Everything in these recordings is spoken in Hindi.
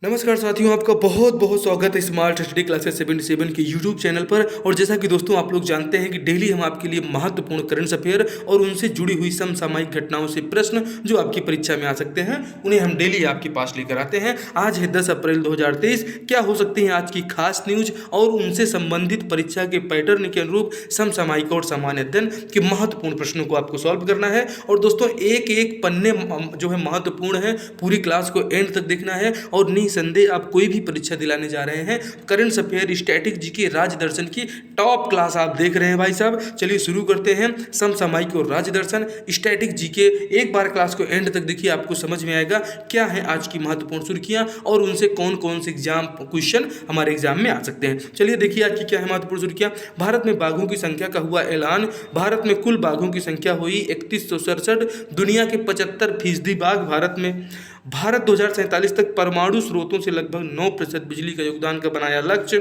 नमस्कार साथियों, आपका बहुत बहुत स्वागत है स्मार्ट स्टडी क्लासेस 77 के यूट्यूब चैनल पर। और जैसा कि दोस्तों आप लोग जानते हैं कि डेली हम आपके लिए महत्वपूर्ण करंट अफेयर और उनसे जुड़ी हुई समसामयिक घटनाओं से प्रश्न जो आपकी परीक्षा में आ सकते हैं उन्हें हम डेली आपके पास लेकर आते हैं। आज है 10 अप्रैल 2023। क्या हो सकती हैं आज की खास न्यूज और उनसे संबंधित परीक्षा के पैटर्न के अनुरूप समसामयिक और सामान्य अध्ययन के महत्वपूर्ण प्रश्नों को आपको सॉल्व करना है। और दोस्तों एक एक पन्ने जो है महत्वपूर्ण है, पूरी क्लास को एंड तक देखना है और संदेह आप कोई भी परीक्षा दिलाने जा रहे हैं। करंट अफेयर, स्टैटिक जीके, राज्य दर्शन की टॉप क्लास आप देख रहे हैं भाई साहब। चलिए शुरू करते हैं। समसामयिक और राज्य दर्शन, स्टैटिक जीके, एक बार क्लास को एंड तक देखिए, आपको समझ में आएगा क्या है आज की महत्वपूर्ण सुर्खियां और उनसे कौन कौन से एग्जाम क्वेश्चन हमारे एग्जाम में आ सकते हैं। चलिए देखिए आज की क्या है महत्वपूर्ण सुर्खियां। भारत में बाघों की संख्या का हुआ ऐलान। भारत में कुल बाघों की संख्या हुई 3167। दुनिया के 75% बाघ भारत में। भारत 2047 तक परमाणु स्रोतों से लगभग 9% बिजली का योगदान का बनाया लक्ष्य।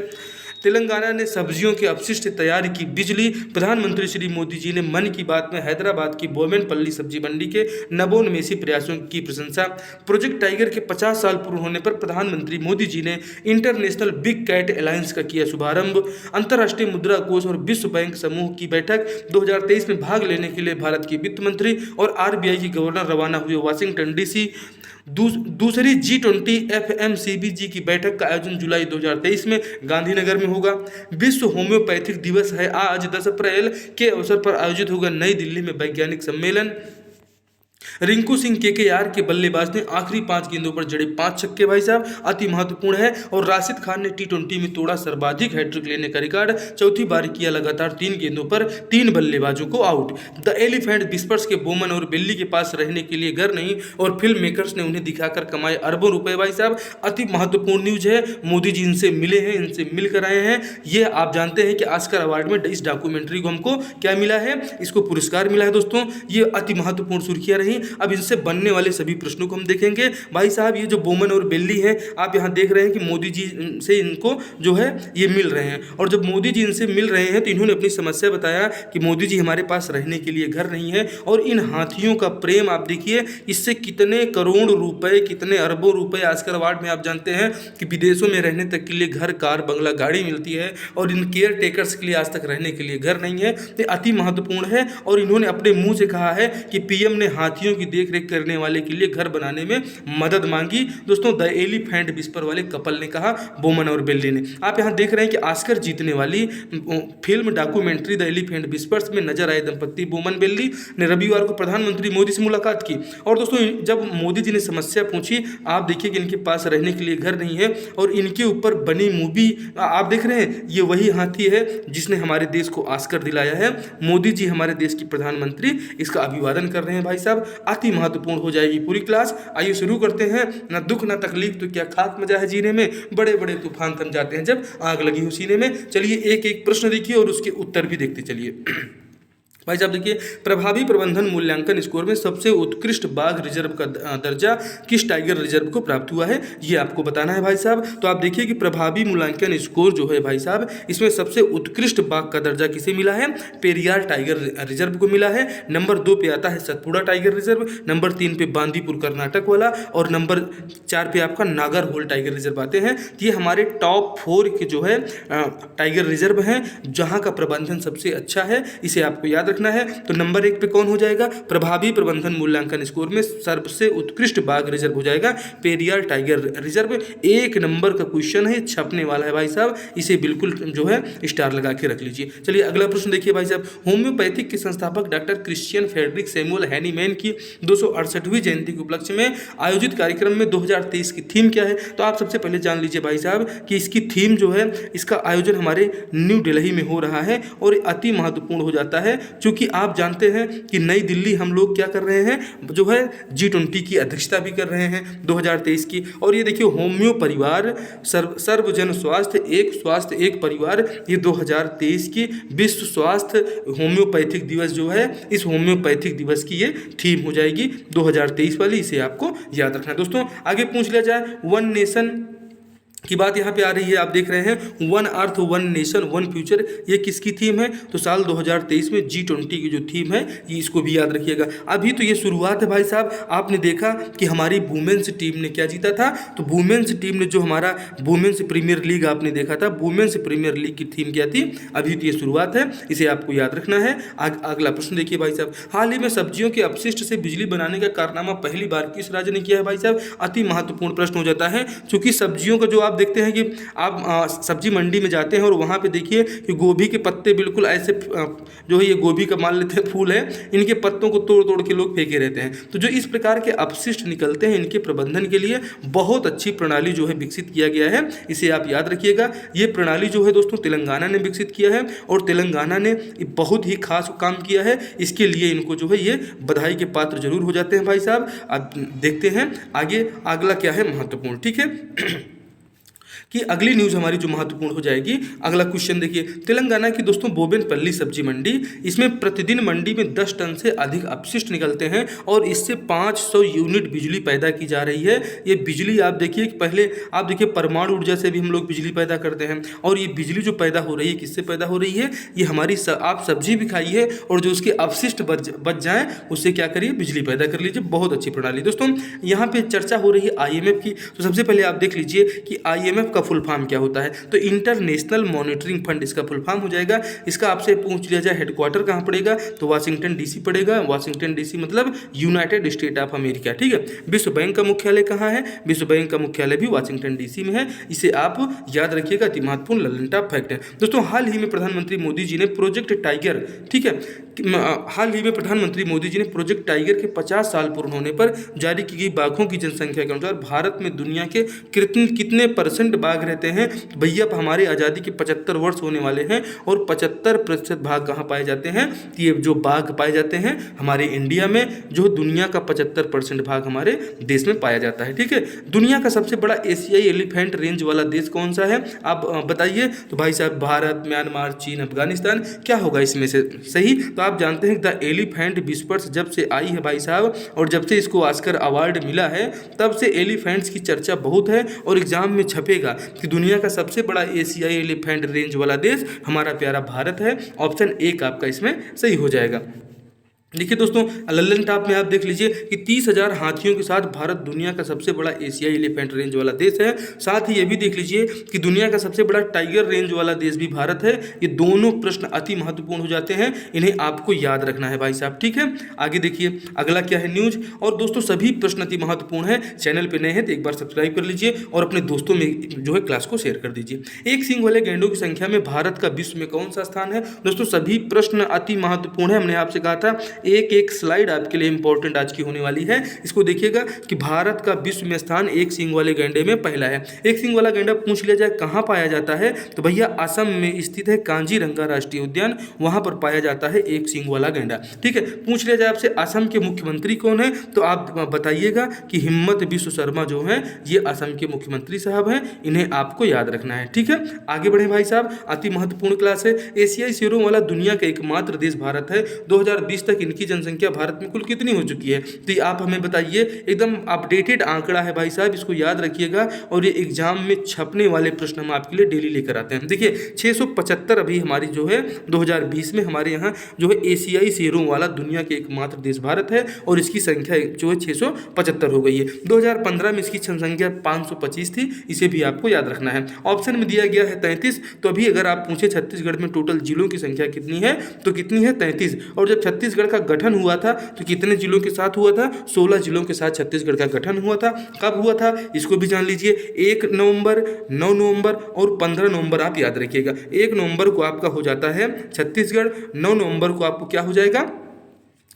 तेलंगाना ने सब्जियों के अपशिष्ट से तैयार की बिजली। प्रधानमंत्री श्री मोदी जी ने मन की बात में हैदराबाद की बोवेनपल्ली सब्जी मंडी के नवोन्मेषी प्रयासों की प्रशंसा। प्रोजेक्ट टाइगर के 50 साल पूर्ण होने पर प्रधानमंत्री मोदी जी ने इंटरनेशनल बिग कैट अलायंस का किया शुभारंभ। अंतर्राष्ट्रीय मुद्रा कोष और विश्व बैंक समूह की बैठक 2023 में भाग लेने के लिए भारत के वित्त मंत्री और आरबीआई के गवर्नर रवाना हुए वाशिंगटन डीसी। दूसरी G20 FMCBG की बैठक का आयोजन जुलाई 2023 में गांधीनगर में होगा। विश्व होम्योपैथिक दिवस है आज 10 अप्रैल के अवसर पर आयोजित होगा नई दिल्ली में वैज्ञानिक सम्मेलन। रिंकू सिंह केकेआर के बल्लेबाज ने आखिरी 5 गेंदों पर जड़े 5 छक्के भाई साहब, अति महत्वपूर्ण है। और राशिद खान ने T20 में तोड़ा सर्वाधिक हैट्रिक लेने का रिकॉर्ड। चौथी बार किया लगातार 3 गेंदों पर 3 बल्लेबाजों को आउट। द एलिफेंट विस्पर्स के बोमन और बिल्ली के पास रहने के लिए घर नहीं और फिल्म मेकर्स ने उन्हें दिखाकर कमाए अरबों रुपए भाई साहब। अति महत्वपूर्ण न्यूज है। मोदी जी इनसे मिले हैं, इनसे मिलकर आए हैं। ये आप जानते हैं कि ऑस्कर अवार्ड में इस डॉक्यूमेंट्री को हमको क्या मिला है, इसको पुरस्कार मिला है दोस्तों। ये अति महत्वपूर्ण सुर्खियां रही। अब इनसे बनने वाले सभी प्रश्नों को हम देखेंगे भाई साहब। ये जो बोमन और बिल्ली है, आप यहाँ देख रहे हैं कि मोदी जी से इनको जो है ये मिल रहे हैं। और जब मोदी जी इनसे मिल रहे हैं तो इन्होंने अपनी समस्या बताया कि मोदी जी हमारे पास रहने के लिए घर नहीं है। और इन हाथियों का प्रेम आप देखिए, इससे कितने करोड़ रुपए, कितने अरबों रुपए ऑस्कर अवार्ड में आप जानते हैं कि विदेशों में रहने तक के लिए घर, कार, बंगला, गाड़ी मिलती है और इन केयर टेकर्स के लिए आज तक रहने के लिए घर नहीं है। ये अति महत्वपूर्ण है। और इन्होंने अपने मुंह से कहा है कि पीएम ने हाथियों की देख रेख करने वाले के लिए घर बनाने में मदद मांगी। दोस्तों द एलिफेंट विस्पर वाले कपल ने कहा, बोमन और बिल्ली ने। आप यहां देख रहे हैं कि ऑस्कर जीतने वाली film documentary the elephant whispers में नजर आए दंपत्ति बोमन बिल्ली ने रविवार को प्रधानमंत्री मोदी से मुलाकात की। और दोस्तों जब मोदी जी ने समस्या पूछी, आप देखिए कि इनके पास रहने के लिए घर नहीं है और इनके ऊपर बनी मूवी आप देख रहे हैं, ये वही हाथी है जिसने हमारे देश को ऑस्कर दिलाया है। मोदी जी हमारे देश की प्रधानमंत्री, इसका अभिवादन कर रहे हैं भाई साहब। अति महत्वपूर्ण हो जाएगी पूरी क्लास। आइए शुरू करते हैं। ना दुख ना तकलीफ तो क्या खाक मजा है जीने में, बड़े बड़े तूफान थम जाते हैं जब आग लगी हो सीने में। चलिए एक एक प्रश्न देखिए और उसके उत्तर भी देखते चलिए भाई साहब। देखिए, प्रभावी प्रबंधन मूल्यांकन स्कोर में सबसे उत्कृष्ट बाघ रिजर्व का दर्जा किस टाइगर रिजर्व को प्राप्त हुआ है, ये आपको बताना है भाई साहब। तो आप देखिए कि प्रभावी मूल्यांकन स्कोर जो है भाई साहब, इसमें सबसे उत्कृष्ट बाघ का दर्जा किसे मिला है, पेरियार टाइगर रिजर्व को मिला है। नंबर 2 पे आता है सतपुड़ा टाइगर रिजर्व, नंबर 3 पे बांदीपुर कर्नाटक वाला और नंबर 4 पे आपका नागरहोल टाइगर रिजर्व आते हैं। ये हमारे टॉप 4 के जो है टाइगर रिजर्व हैं जहाँ का प्रबंधन सबसे अच्छा है, इसे आपको याद रखना है। तो नंबर 1 पे कौन हो जाएगा, प्रभावी प्रबंधन मूल्यांकन स्कोर में सबसे उत्कृष्ट बाघ रिजर्व हो जाएगा पेरियार टाइगर रिजर्व। 1 नंबर का क्वेश्चन है, छपने वाला है भाई साहब, इसे बिल्कुल जो है स्टार लगा के रख लीजिए। चलिए अगला प्रश्न देखिए भाई साहब। होम्योपैथिक के संस्थापक doctor Christian Friedrich Samuel Hahnemann की 268वीं जयंती के उपलक्ष्य में आयोजित कार्यक्रम में 2023 की थीम क्या है। तो आप सबसे पहले जान लीजिए भाई साहब कि इसकी थीम जो है, इसका आयोजन हमारे न्यू दिल्ली में हो रहा है और अति महत्वपूर्ण हो जाता है क्योंकि आप जानते हैं कि नई दिल्ली हम लोग क्या कर रहे हैं, जो है G20 की अध्यक्षता भी कर रहे हैं 2023 की। और ये देखिए होम्यो परिवार सर्वजन स्वास्थ्य एक परिवार, ये 2023 की विश्व स्वास्थ्य होम्योपैथिक दिवस जो है, इस होम्योपैथिक दिवस की ये थीम हो जाएगी 2023 वाली, इसे आपको याद रखना है दोस्तों। आगे पूछ लिया जाए, वन नेशन की बात यहाँ पे आ रही है। आप देख रहे हैं one earth one nation one future, ये किसकी थीम है? तो साल 2023 में G20 की जो थीम है ये इसको भी याद रखिएगा। अभी तो ये शुरुआत है भाई साहब। आपने देखा कि हमारी वुमेन्स टीम ने क्या जीता था, तो वुमेन्स टीम ने जो हमारा वुमेन्स प्रीमियर लीग आपने देखा था, वुमेन्स प्रीमियर लीग की थीम क्या थी? अभी तो ये शुरुआत है, इसे आपको याद रखना है। अगला प्रश्न देखिए भाई साहब, हाल ही में सब्जियों के अपशिष्ट से बिजली बनाने का कारनामा पहली बार किस राज्य ने किया है? भाई साहब अति महत्वपूर्ण प्रश्न हो जाता है, क्योंकि सब्जियों का जो आप देखते हैं कि आप सब्जी मंडी में जाते हैं और वहाँ पे देखिए कि गोभी के पत्ते बिल्कुल ऐसे जो है, ये गोभी का मान लेते हैं फूल है, इनके पत्तों को तोड़ तोड़ के लोग फेंके रहते हैं। तो जो इस प्रकार के अपशिष्ट निकलते हैं, इनके प्रबंधन के लिए बहुत अच्छी प्रणाली जो है विकसित किया गया है, इसे आप याद रखिएगा। ये प्रणाली जो है दोस्तों तेलंगाना ने विकसित किया है और तेलंगाना ने बहुत ही खास काम किया है। इसके लिए इनको जो है ये बधाई के पात्र जरूर हो जाते हैं भाई साहब। अब देखते हैं आगे अगला क्या है महत्वपूर्ण, ठीक है कि अगली न्यूज़ हमारी जो महत्वपूर्ण हो जाएगी। अगला क्वेश्चन देखिए, तेलंगाना की दोस्तों बोवेनपल्ली सब्जी मंडी, इसमें प्रतिदिन मंडी में 10 टन से अधिक अपशिष्ट निकलते हैं और इससे 500 यूनिट बिजली पैदा की जा रही है। ये बिजली आप देखिए कि पहले आप देखिए परमाणु ऊर्जा से भी हम लोग बिजली पैदा करते हैं, और ये बिजली जो पैदा हो रही है किससे पैदा हो रही है? ये हमारी आप सब्जी भी खाइए और जो उसके अपशिष्ट बच जाएँ उससे क्या करिए? बिजली पैदा कर लीजिए। बहुत अच्छी प्रणाली। दोस्तों यहाँ पे चर्चा हो रही है IMF की, तो सबसे पहले आप देख लीजिए कि IMF का फुल फॉर्म क्या होता है। तो इंटरनेशनल मॉनिटरिंग फंड इसका फुल फॉर्म हो जाएगा। इसका आपसे पूछ लिया जाए हेडक्वार्टर कहाँ पड़ेगा, तो वाशिंगटन DC पड़ेगा। वाशिंगटन DC मतलब यूनाइटेड स्टेट ऑफ अमेरिका, ठीक है। विश्व बैंक का मुख्यालय कहाँ है? विश्व बैंक का मुख्यालय भी वाशिंगटन DC में है। इसे आप याद रखिएगा, अति महत्वपूर्ण लल्लनटा फैक्ट है। दोस्तों हाल ही में प्रधानमंत्री मोदी जी ने प्रोजेक्ट टाइगर, ठीक है, हाल ही में प्रधानमंत्री मोदी जी ने प्रोजेक्ट टाइगर के 50 साल पूर्ण होने पर जारी की गई बाघों की जनसंख्या के अनुसार भारत में दुनिया के कितने % बाघ रहते हैं? तो भैया हमारे आज़ादी के 75 वर्ष होने वाले हैं और 75% बाघ कहाँ पाए जाते हैं? तो ये जो बाघ पाए जाते हैं हमारे इंडिया में, जो दुनिया का 75% भाग हमारे देश में पाया जाता है, ठीक है। दुनिया का सबसे बड़ा एशियाई एलिफेंट रेंज वाला देश कौन सा है? आप बताइए। तो भाई साहब भारत, म्यांमार, चीन, अफगानिस्तान, क्या होगा इसमें से सही? तो आप जानते हैं द एलिफेंट विस्पर्स जब से आई है भाई साहब, और जब से इसको ऑस्कर अवार्ड मिला है, तब से एलिफेंट्स की चर्चा बहुत है और एग्जाम में छपेगा कि दुनिया का सबसे बड़ा एशियाई एलिफेंट रेंज वाला देश हमारा प्यारा भारत है। ऑप्शन 1 आपका इसमें सही हो जाएगा। देखिए दोस्तों लल्लन टॉप में आप देख लीजिए कि 30,000 हाथियों के साथ भारत दुनिया का सबसे बड़ा एशियाई एलिफेंट रेंज वाला देश है। साथ ही ये भी देख लीजिए कि दुनिया का सबसे बड़ा टाइगर रेंज वाला देश भी भारत है। ये दोनों प्रश्न अति महत्वपूर्ण हो जाते हैं, इन्हें आपको याद रखना है भाई साहब, ठीक है। आगे देखिए अगला क्या है न्यूज। और दोस्तों सभी प्रश्न अति महत्वपूर्ण है। चैनल पर नए हैं तो एक बार सब्सक्राइब कर लीजिए और अपने दोस्तों में जो है क्लास को शेयर कर दीजिए। एक सींग वाले गैंडों की संख्या में भारत का विश्व में कौन सा स्थान है? दोस्तों सभी प्रश्न अति महत्वपूर्ण है। हमने आपसे कहा था एक स्लाइड आपके लिए इंपॉर्टेंट आज की होने वाली है। इसको देखिएगा कि भारत का विश्व में स्थान एक सींग वाले गैंडे में पहला है। एक सींग वाला गैंडा पूछ लिया जाए कहाँ पाया जाता है, तो भैया असम में स्थित है कांजीरंगा राष्ट्रीय उद्यान, वहां पर पाया जाता है एक सींग वाला गैंडा, ठीक है। पूछ लिया जाए आपसे असम के मुख्यमंत्री कौन है, तो आप बताइएगा कि हिम्मत बिस्व शर्मा जो है ये असम के मुख्यमंत्री साहब हैं। इन्हें आपको याद रखना है, ठीक है। आगे बढ़े भाई साहब, अति महत्वपूर्ण क्लास है। एशियाई शेरों वाला दुनिया का एकमात्र देश भारत है। 2020 तक इनकी जनसंख्या भारत में कुल कितनी हो चुकी है, तो आप हमें बताइए। एकदम अपडेटेड आंकड़ा है भाई साहब, इसको याद रखिएगा और ये एग्जाम में छपने वाले प्रश्न हम आपके लिए डेली लेकर आते हैं। देखिए 675 अभी हमारी जो है 2020 में हमारे यहाँ जो है एशियाई शेरों वाला दुनिया के एकमात्र देश भारत है और इसकी संख्या जो है 675 हो गई है। 2015 में इसकी जनसंख्या 525 थी, इसे भी आपको याद रखना है। ऑप्शन में दिया गया है 33। तो अभी अगर आप पूछे छत्तीसगढ़ में टोटल जिलों की संख्या कितनी है, तो कितनी है 33। और जब छत्तीसगढ़ का गठन हुआ था तो कितने जिलों के साथ हुआ था? 16 जिलों के साथ छत्तीसगढ़ का गठन हुआ था। कब हुआ था इसको भी जान लीजिए। 1 नवंबर, 9 नवंबर और 15 नवंबर आप याद रखिएगा। 1 नवंबर को आपका हो जाता है छत्तीसगढ़, 9 नवंबर को आपको क्या हो जाएगा?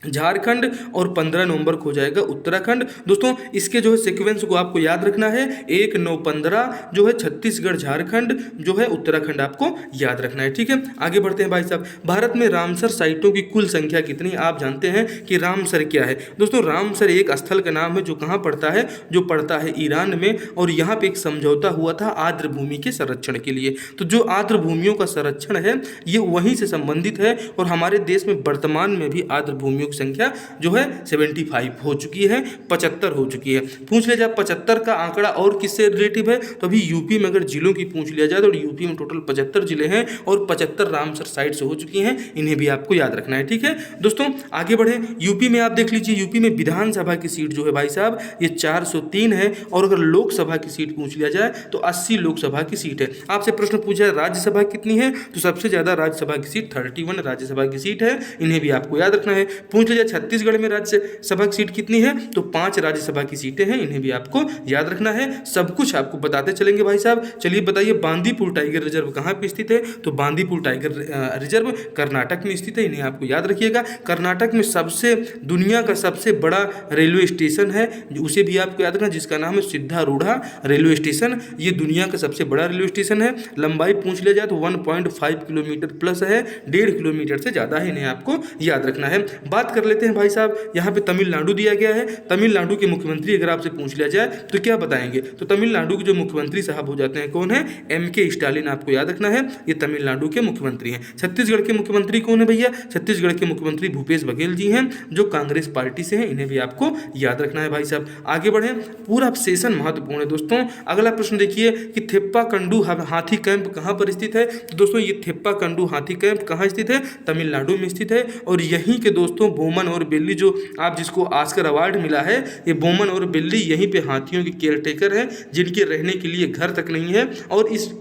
झारखंड, और 15 नवंबर को हो जाएगा उत्तराखंड। दोस्तों इसके जो है सीक्वेंस को आपको याद रखना है। 1, 9, 15 जो है छत्तीसगढ़, झारखंड जो है उत्तराखंड आपको याद रखना है, ठीक है। आगे बढ़ते हैं भाई साहब। भारत में रामसर साइटों की कुल संख्या कितनी? आप जानते हैं कि रामसर क्या है? दोस्तों रामसर एक स्थल का नाम है जो कहाँ पड़ता है? जो पड़ता है ईरान में, और यहाँ पे एक समझौता हुआ था आर्द्र भूमि के संरक्षण के लिए। तो जो आर्द्र भूमियों का संरक्षण है ये वहीं से संबंधित है और हमारे देश में वर्तमान में भी आर्द्र भूमियों की संख्या जो है 75 हो चुकी है, 75 हो चुकी है। पूछ लिया जाए 75 का आंकड़ा और किससे रिलेटिव है, तो अभी यूपी में अगर जिलों की पूछ लिया जाए तो यूपी में टोटल 75 जिले हैं और 75 रामसर साइट से हो चुकी हैं। इन्हें भी आपको याद रखना है, ठीक है दोस्तों। आगे बढ़े, यूपी में आप देख लीजिए, यूपी में विधानसभा की सीट जो है भाई साहब ये 403 है और अगर लोकसभा की सीट पूछ लिया जाए तो 80 लोकसभा की सीट है। आपसे प्रश्न पूछा है राज्यसभा कितनी है, तो सबसे ज्यादा राज्यसभा की सीट 31 राज्यसभा की सीट है, इन्हें भी आपको याद रखना है। पूछ लिया जाए छत्तीसगढ़ में राज्यसभा की सीट कितनी है, तो 5 राज्यसभा की सीटें हैं, इन्हें भी आपको याद रखना है। सब कुछ आपको बताते चलेंगे भाई साहब। चलिए बताइए बांदीपुर टाइगर रिजर्व कहाँ पे स्थित है, तो बांदीपुर टाइगर रिजर्व कर्नाटक में स्थित है, इन्हें आपको याद रखिएगा। कर्नाटक में सबसे दुनिया का सबसे बड़ा रेलवे स्टेशन है, उसे भी आपको याद रखना, जिसका नाम है सिद्धारूढ़ा रेलवे स्टेशन। ये दुनिया का सबसे बड़ा रेलवे स्टेशन है। लंबाई पूछ लिया जाए तो 1.5 किलोमीटर प्लस है, 1.5 किलोमीटर से ज़्यादा है, इन्हें आपको याद रखना है। बात कर लेते हैं भाई साहब, यहाँ पे तमिलनाडु दिया गया है। तमिलनाडु के मुख्यमंत्री अगर आपसे पूछ लिया जाए तो क्या बताएंगे, तो तमिलनाडु के जो मुख्यमंत्री साहब हो जाते हैं कौन है, MK स्टालिन, आपको याद रखना है, ये तमिलनाडु के मुख्यमंत्री हैं। छत्तीसगढ़ के मुख्यमंत्री कौन है भैया, छत्तीसगढ़ के मुख्यमंत्री भूपेश बघेल जी हैं, जो कांग्रेस पार्टी से हैं, इन्हें भी आपको याद रखना है भाई साहब। आगे बढ़े, पूरा सेशन महत्वपूर्ण है दोस्तों। अगला प्रश्न देखिए कि थेप्पाकंडू हाथी कैंप कहां पर स्थित है, तो दोस्तों ये थेप्पाकंडू हाथी कैंप कहां स्थित है, तमिलनाडु में स्थित है। और यहीं के दोस्तों बोमन और बिल्ली, जो आप जिसको ऑस्कर अवार्ड मिला है, ये बोमन और बिल्ली यहीं पे हाथियों की केयरटेकर है, जिनके रहने के लिए घर तक नहीं है। और इस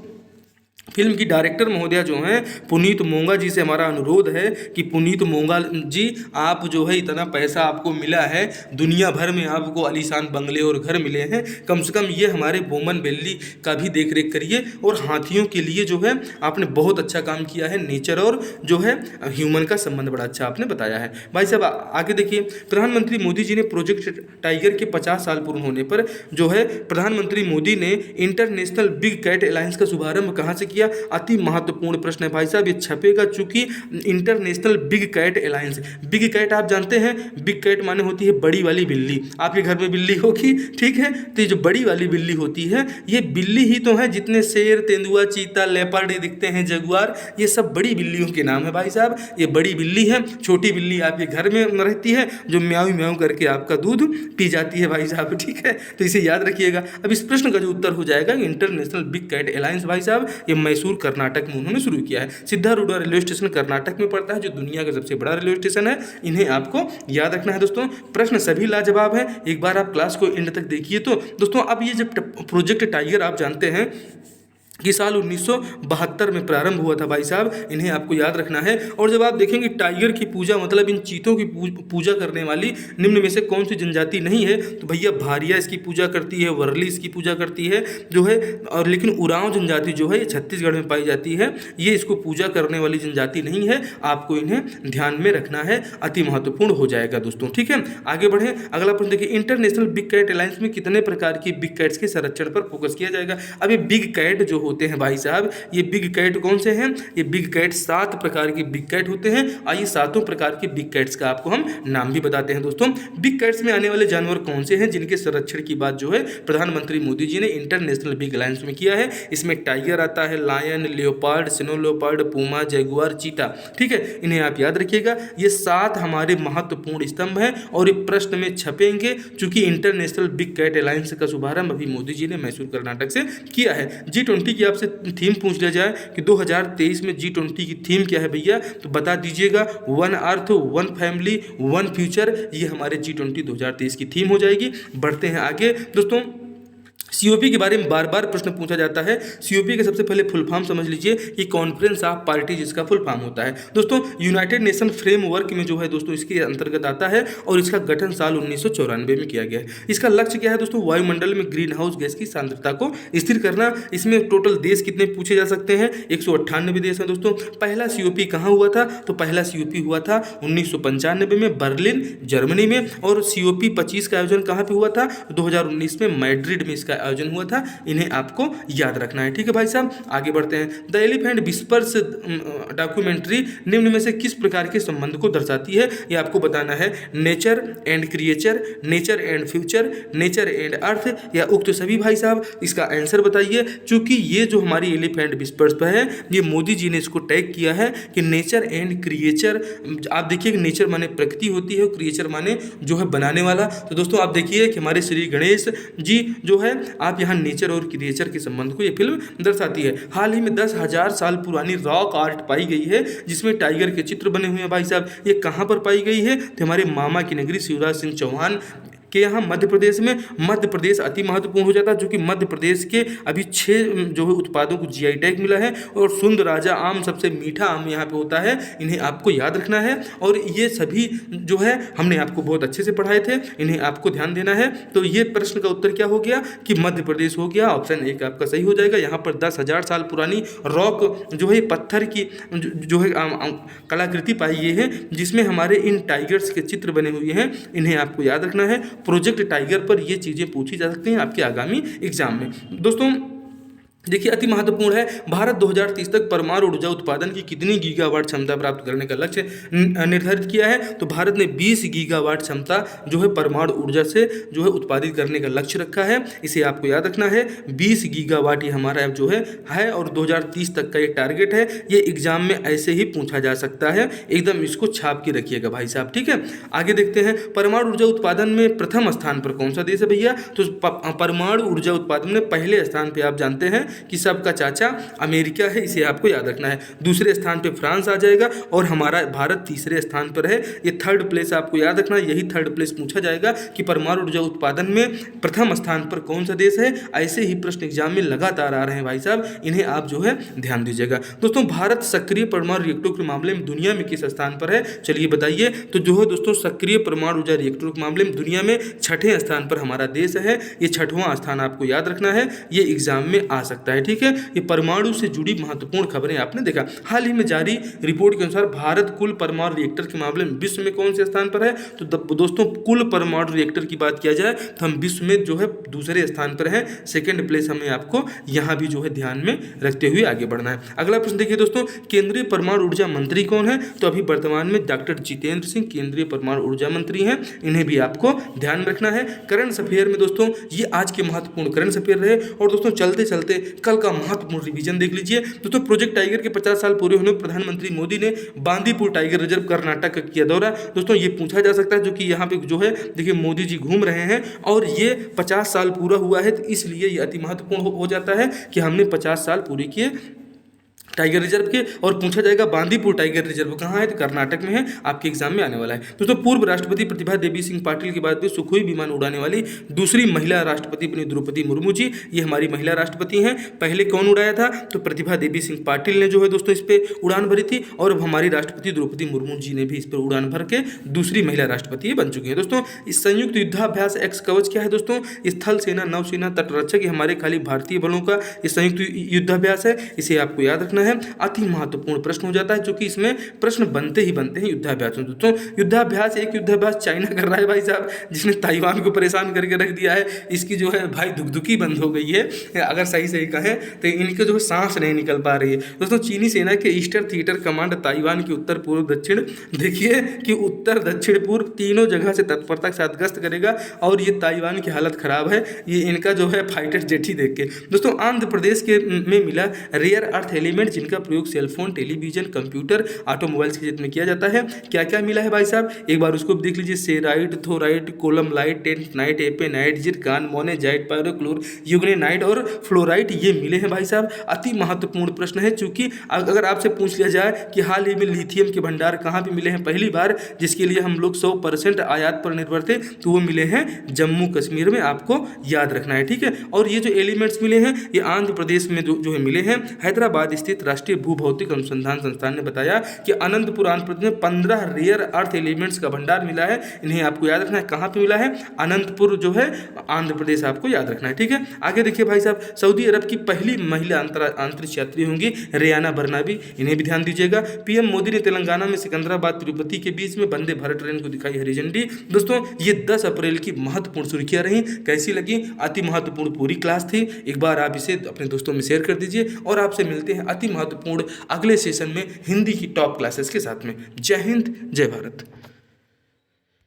फिल्म की डायरेक्टर महोदया जो हैं पुनीत मोंगा जी से हमारा अनुरोध है कि पुनीत मोंगा जी, आप जो है इतना पैसा आपको मिला है, दुनिया भर में आपको आलीशान बंगले और घर मिले हैं, कम से कम ये हमारे बोमन बिल्ली का भी देख रेख करिए। और हाथियों के लिए जो है आपने बहुत अच्छा काम किया है, नेचर और जो है ह्यूमन का संबंध बड़ा अच्छा आपने बताया है भाई साहब। आगे देखिए, प्रधानमंत्री मोदी जी ने प्रोजेक्ट टाइगर के 50 साल पूर्ण होने पर जो है प्रधानमंत्री मोदी ने इंटरनेशनल बिग कैट अलायंस का शुभारंभ कहाँ से किया। अति महत्वपूर्ण प्रश्न है भाई साहब, ये छपेगा चूंकि international big cat alliance. Big cat आप जानते हैं, बिग कैट माने होती है बड़ी वाली बिल्ली। आपके घर में बिल्ली होगी, ठीक है, तो ये जो बड़ी वाली बिल्ली होती है, ये बिल्ली ही तो है जितने शेर, तेंदुआ, चीता, लेपर्ड दिखते हैं, जगुआर, ये सब बड़ी बिल्लियों के नाम है भाई साहब। ये बड़ी बिल्ली है, छोटी बिल्ली आपके घर में रहती है जो म्याऊ म्याऊ करके आपका दूध पी जाती है भाई साहब, ठीक है, तो इसे याद रखिएगा। अब इस प्रश्न का जो उत्तर हो जाएगा इंटरनेशनल बिग कैट अलायंस भाई साहब, ये मैसूर कर्नाटक में उन्होंने शुरू किया है। सिद्धारूढ़ा रेलवे स्टेशन कर्नाटक में पड़ता है, जो दुनिया का सबसे बड़ा रेलवे स्टेशन है, इन्हें आपको याद रखना है दोस्तों। प्रश्न सभी लाजवाब है, एक बार आप क्लास को एंड तक देखिए। तो दोस्तों अब ये जब प्रोजेक्ट टाइगर आप जानते हैं कि साल 1972 में प्रारंभ हुआ था भाई साहब, इन्हें आपको याद रखना है। और जब आप देखेंगे टाइगर की पूजा, मतलब इन चीतों की पूजा करने वाली निम्न में से कौन सी जनजाति नहीं है, तो भैया भारिया इसकी पूजा करती है, वर्ली इसकी पूजा करती है जो है, और लेकिन उरांव जनजाति जो है ये छत्तीसगढ़ में पाई जाती है, ये इसको पूजा करने वाली जनजाति नहीं है, आपको इन्हें ध्यान में रखना है, अति महत्वपूर्ण हो जाएगा दोस्तों, ठीक है। आगे बढ़े, अगला प्रश्न देखिए, इंटरनेशनल बिग कैट अलायंस में कितने प्रकार की बिग कैट्स के संरक्षण पर फोकस किया जाएगा। अब ये बिग कैट जो होते हैं भाई साहब, ये बिग कैट कौन से हैं, ये बिग कैट 7 प्रकार के बिग कैट होते हैं। आइए 7 प्रकार के बिग कैट्स का आपको हम नाम भी बताते हैं दोस्तों। बिग कैट्स में आने वाले जानवर कौन से हैं जिनके संरक्षण की बात जो है प्रधानमंत्री मोदी जी ने इंटरनेशनल बिग अलायंस में किया है। इसमें टाइगर आता है, lion, leopard, snow leopard, puma, jaguar, चीता, ठीक है, इन्हें आप याद रखिएगा। ये 7 हमारे महत्वपूर्ण स्तंभ हैं और ये प्रश्न में छपेंगे, चूंकि इंटरनेशनल बिग कैट अलायंस का शुभारंभ अभी मोदी जी ने मैसूर कर्नाटक से किया है। G20 की आपसे थीम पूछ लिया जाए कि 2023 में G20 की थीम क्या है भैया, तो बता दीजिएगा। 1 अर्थ, 1 फैमिली, 1 फ्यूचर, ये हमारे G20 2023 की थीम हो जाएगी। बढ़ते हैं आगे दोस्तों। COP के बारे में बार बार प्रश्न पूछा जाता है। COP के सबसे पहले फुल फॉर्म समझ लीजिए कि कॉन्फ्रेंस ऑफ पार्टी, जिसका फुल फॉर्म होता है दोस्तों यूनाइटेड नेशन फ्रेमवर्क में जो है दोस्तों इसके अंतर्गत आता है और इसका गठन साल 1994 में किया गया है। इसका लक्ष्य क्या है दोस्तों, वायुमंडल में ग्रीन हाउस गैस की सांद्रता को स्थिर करना। इसमें टोटल देश कितने पूछे जा सकते हैं, 198 देश हैं दोस्तों। पहला COP कहाँ हुआ था, तो पहला COP हुआ था 1995 में बर्लिन, जर्मनी में। और COP 25 का आयोजन कहाँ पे हुआ था, 2019 में मैड्रिड में इसका आयोजन हुआ था, इन्हें आपको याद रखना है। ठीक है भाई साहब, आगे बढ़ते हैं। द एलिफेंट विस्पर्स डॉक्यूमेंट्री निम्न में से किस प्रकार के संबंध को दर्शाती है, ये आपको बताना है। Nature and creature, nature and future, nature and earth, या उक्त सभी भाई साहब। इसका आंसर बताइए। चूंकि ये जो हमारी एलिफेंट विस्पर्स पर है, ये मोदी जी ने इसको टैग किया है कि नेचर एंड क्रिएचर। आप देखिए कि नेचर माने प्रकृति होती है और क्रिएचर माने जो है बनाने वाला। तो दोस्तों आप देखिए कि हमारे श्री गणेश जी जो है, आप यहाँ नेचर और क्रिएचर के संबंध को ये फिल्म दर्शाती है। हाल ही में 10,000 साल पुरानी रॉक आर्ट पाई गई है जिसमें टाइगर के चित्र बने हुए हैं भाई साहब। ये कहाँ पर पाई गई है, तो हमारे मामा की नगरी शिवराज सिंह चौहान के यहाँ मध्य प्रदेश में। मध्य प्रदेश अति महत्वपूर्ण हो जाता है, जो कि मध्य प्रदेश के अभी 6 जो है उत्पादों को जीआई टैग मिला है। और सुंद राजा आम, सबसे मीठा आम यहाँ पे होता है, इन्हें आपको याद रखना है। और ये सभी जो है हमने आपको बहुत अच्छे से पढ़ाए थे, इन्हें आपको ध्यान देना है। तो ये प्रश्न का उत्तर क्या हो गया कि मध्य प्रदेश हो गया। ऑप्शन 1 आपका सही हो जाएगा। यहाँ पर 10,000 साल पुरानी रॉक जो है पत्थर की जो है कलाकृति पाई गई है, जिसमें हमारे इन टाइगर्स के चित्र बने हुए हैं, इन्हें आपको याद रखना है। प्रोजेक्ट टाइगर पर ये चीज़ें पूछी जा सकती हैं आपके आगामी एग्जाम में। दोस्तों देखिए अति महत्वपूर्ण है, भारत 2030 तक परमाणु ऊर्जा उत्पादन की कितनी गीगावाट क्षमता प्राप्त करने का लक्ष्य निर्धारित किया है। तो भारत ने 20 गीगावाट क्षमता जो है परमाणु ऊर्जा से जो है उत्पादित करने का लक्ष्य रखा है। इसे आपको याद रखना है। 20 गीगावाट ये हमारा जो है और 2030 तक का ये टारगेट है। ये एग्जाम में ऐसे ही पूछा जा सकता है, एकदम इसको छाप के रखिएगा भाई साहब। ठीक है, आगे देखते हैं। परमाणु ऊर्जा उत्पादन में प्रथम स्थान पर कौन सा देश है भैया, तो परमाणु ऊर्जा उत्पादन में पहले स्थान पर आप जानते हैं कि सबका चाचा अमेरिका है, इसे आपको याद रखना है। दूसरे स्थान पे फ्रांस आ जाएगा और हमारा भारत तीसरे स्थान पर है। ये थर्ड प्लेस आपको याद रखना, यही थर्ड प्लेस पूछा जाएगा कि परमाणु ऊर्जा उत्पादन में प्रथम स्थान पर कौन सा देश है। ऐसे ही प्रश्न एग्जाम में लगातार आ रहे हैं भाई साहब, इन्हें आप जो है ध्यान दीजिएगा। दोस्तों भारत सक्रिय परमाणु रिएक्टरों के मामले में दुनिया में किस स्थान पर है, चलिए बताइए। तो जो है दोस्तों सक्रिय परमाणु ऊर्जा रिएक्टरों के मामले में दुनिया में 6ठे स्थान पर हमारा देश है। ये 6वां स्थान आपको याद रखना है, ये एग्जाम में आ सकता है। ठीक है, ये परमाणु से जुड़ी महत्वपूर्ण खबरें आपने देखा। हाल ही में जारी रिपोर्ट के अनुसार भारत कुल परमाणु रिएक्टर के मामले में विश्व में कौन से स्थान पर है। तो दोस्तों कुल परमाणु रिएक्टर की बात किया जाए तो हम विश्व में जो है दूसरे स्थान पर हैं। सेकंड प्लेस हमें आपको यहाँ भी जो है ध्यान में रखते हुए आगे बढ़ना है। अगला प्रश्न देखिए दोस्तों, केंद्रीय परमाणु ऊर्जा मंत्री कौन है। तो अभी वर्तमान में डॉक्टर जितेंद्र सिंह केंद्रीय परमाणु ऊर्जा मंत्री हैं, इन्हें भी आपको ध्यान रखना है। करंट अफेयर में दोस्तों ये आज के महत्वपूर्ण करंट अफेयर रहे। और दोस्तों चलते चलते कल का महत्वपूर्ण रिवीजन देख लीजिए। दोस्तों प्रोजेक्ट टाइगर के 50 साल पूरे होने पर प्रधानमंत्री मोदी ने बांदीपुर टाइगर रिजर्व कर्नाटक का किया दौरा। दोस्तों ये पूछा जा सकता है, जो कि यहाँ पे जो है देखिए मोदी जी घूम रहे हैं और ये 50 साल पूरा हुआ है, तो इसलिए ये अति महत्वपूर्ण हो जाता है कि हमने 50 साल पूरे किए टाइगर रिजर्व के। और पूछा जाएगा बांदीपुर टाइगर रिजर्व कहाँ है, तो कर्नाटक में है, आपके एग्जाम में आने वाला है। दोस्तों पूर्व राष्ट्रपति प्रतिभा देवी सिंह पाटिल के बाद भी सुखोई विमान उड़ाने वाली दूसरी महिला राष्ट्रपति बनी द्रौपदी मुर्मू जी। ये हमारी महिला राष्ट्रपति हैं। पहले कौन उड़ाया था, तो प्रतिभा देवी सिंह पाटिल ने जो है दोस्तों इस पर उड़ान भरी थी। और अब हमारी राष्ट्रपति द्रौपदी मुर्मू जी ने भी इस पर उड़ान भर के दूसरी महिला राष्ट्रपति बन चुकी है। दोस्तों इस संयुक्त युद्धाभ्यास एक्स कवच क्या है दोस्तों, स्थल सेना, नौसेना, तटरक्षक, हमारे खाली भारतीय बलों का ये संयुक्त युद्धाभ्यास है, इसे आपको याद रखना है। अति महत्वपूर्ण प्रश्न हो जाता है, जो कि इसमें प्रश्न बनते ही बनते हैं युद्धाभ्यास में। दोस्तों युद्धाभ्यास, एक युद्धाभ्यास चाइना कर रहा है भाई साहब, जिसने ताइवान को परेशान करके रख दिया है। इसकी जो है भाई दुखदुखी बंद हो गई है, अगर सही कहें तो इनके जो है सांस नहीं निकल पा रही है। दोस्तों चीनी सेना के ईस्टर्न थिएटर कमांड ताइवान की उत्तर पूर्व दक्षिण, देखिए कि उत्तर दक्षिण पूर्व तीनों जगह से तत्परता के साथ गश्त करेगा। और ये ताइवान की हालत खराब है, ये इनका जो है फाइटर जेट ही देख के। दोस्तों आंध्र प्रदेश के में मिला रेयर अर्थ एलिमेंट, जिनका प्रयोग सेलफोन, टेलीविजन, कंप्यूटर, ऑटोमोबाइल्स के क्षेत्र में किया जाता है। क्या क्या मिला है भाई साहब, एक बार उसको देख लीजिए। सेराइट, थोराइट, कोलमलाइट, टेंटनाइट, एपेनाइट, जिरकान, मोनेजाइट, पायरोक्लोर, यूग्नेनाइट और फ्लोराइट, ये मिले हैं भाई साहब। अति महत्वपूर्ण प्रश्न है, चूंकि अगर आपसे पूछ लिया जाए कि हाल ही में लिथियम के भंडार कहाँ पे मिले हैं पहली बार, जिसके लिए हम लोग 100% आयात पर निर्भर थे, तो वो मिले हैं जम्मू कश्मीर में, आपको याद रखना है। ठीक है, और ये जो एलिमेंट्स मिले हैं ये आंध्र प्रदेश में जो है मिले हैं। हैदराबाद स्थित स्थित राष्ट्रीय भूभौतिक अनुसंधान संस्थान ने बताया कि अनंतपुर आंध्र प्रदेश में 15 रेयर अर्थ एलिमेंट्स का भंडार मिला है। इन्हें आपको याद रखना है, कहाँ पे मिला है? अनंतपुर जो है आंध्र प्रदेश, आपको याद रखना है, ठीक है। आगे देखिए भाई साहब, सऊदी अरब की पहली महिला अंतरिक्ष यात्री होंगी रेयाना बर्नाबी, इन्हें भी ध्यान दीजिएगा। पीएम मोदी ने तेलंगाना में सिकंदराबाद तिरुपति के बीच में वंदे भारत ट्रेन को दिखाई हरी झंडी। दोस्तों ये 10 अप्रैल की महत्वपूर्ण सुर्खियां रही, कैसी लगी? अति महत्वपूर्ण पूरी क्लास थी। एक बार आप इसे अपने दोस्तों में शेयर कर दीजिए और आपसे मिलते हैं अति महत्वपूर्ण अगले सेशन में हिंदी की टॉप क्लासेस के साथ में। जय हिंद, जय भारत।